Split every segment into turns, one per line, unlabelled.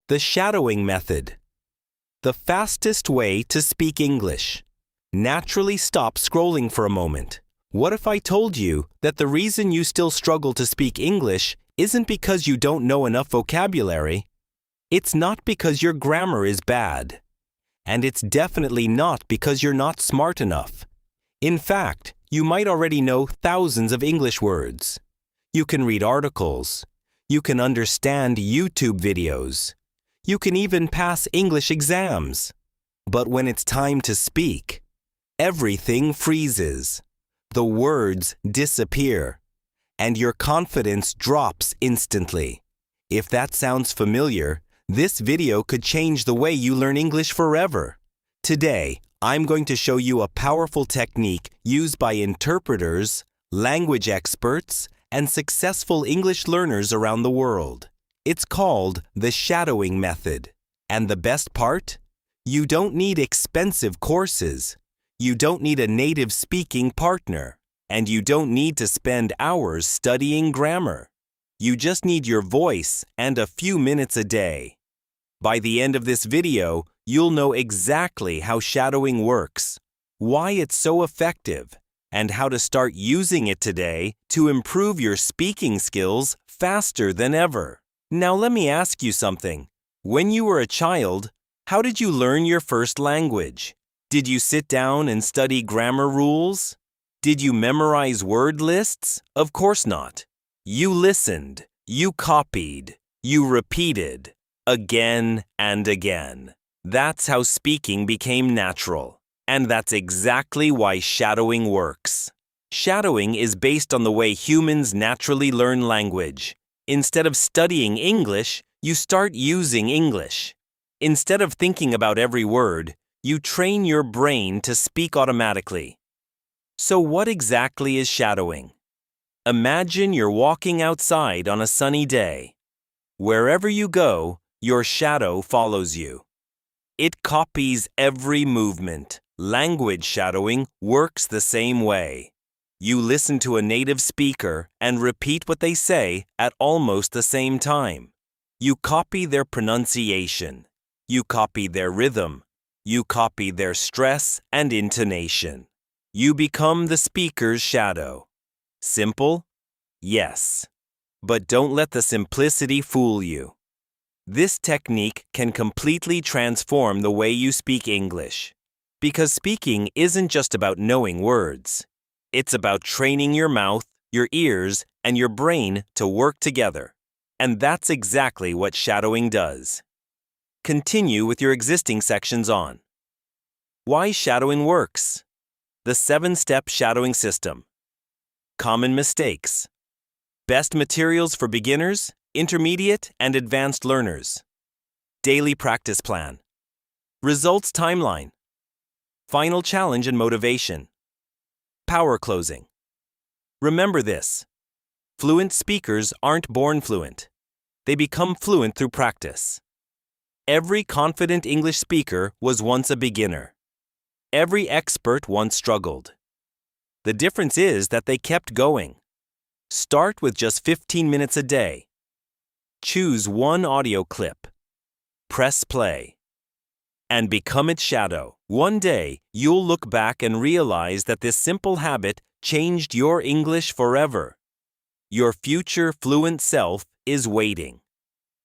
The shadowing method. The fastest way to speak English. Naturally stop scrolling for a moment. What if I told you that the reason you still struggle to speak English isn't because you don't know enough vocabulary? It's not because your grammar is bad. And it's definitely not because you're not smart enough. In fact, you might already know thousands of English words. You can read articles. You can understand YouTube videos. You can even pass English exams. But when it's time to speak, everything freezes. The words disappear. And your confidence drops instantly. If that sounds familiar, this video could change the way you learn English forever. Today, I'm going to show you a powerful technique used by interpreters, language experts, and successful English learners around the world. It's called the shadowing method. And the best part? You don't need expensive courses. You don't need a native speaking partner. And you don't need to spend hours studying grammar. You just need your voice and a few minutes a day. By the end of this video, you'll know exactly how shadowing works, why it's so effective, and how to start using it today to improve your speaking skills faster than ever. Now let me ask you something. When you were a child, how did you learn your first language? Did you sit down and study grammar rules? Did you memorize word lists? Of course not. You listened, you copied, you repeated, again and again. That's how speaking became natural. And that's exactly why shadowing works. Shadowing is based on the way humans naturally learn language. Instead of studying English, you start using English. Instead of thinking about every word, you train your brain to speak automatically. So what exactly is shadowing? Imagine you're walking outside on a sunny day. Wherever you go, your shadow follows you. It copies every movement. Language shadowing works the same way. You listen to a native speaker and repeat what they say at almost the same time. You copy their pronunciation. You copy their rhythm. You copy their stress and intonation. You become the speaker's shadow. Simple? Yes. But don't let the simplicity fool you. This technique can completely transform the way you speak English. Because speaking isn't just about knowing words. It's about training your mouth, your ears, and your brain to work together. And that's exactly what shadowing does. Continue with your existing sections on. Why shadowing works. The 7-step shadowing system. Common mistakes. Best materials for beginners, intermediate, and advanced learners. Daily practice plan. Results timeline. Final challenge and motivation. Power closing. Remember this. Fluent speakers aren't born fluent. They become fluent through practice. Every confident English speaker was once a beginner. Every expert once struggled. The difference is that they kept going. Start with just 15 minutes a day. Choose one audio clip. Press play. And become its shadow. One day, you'll look back and realize that this simple habit changed your English forever. Your future fluent self is waiting.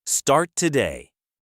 Start today.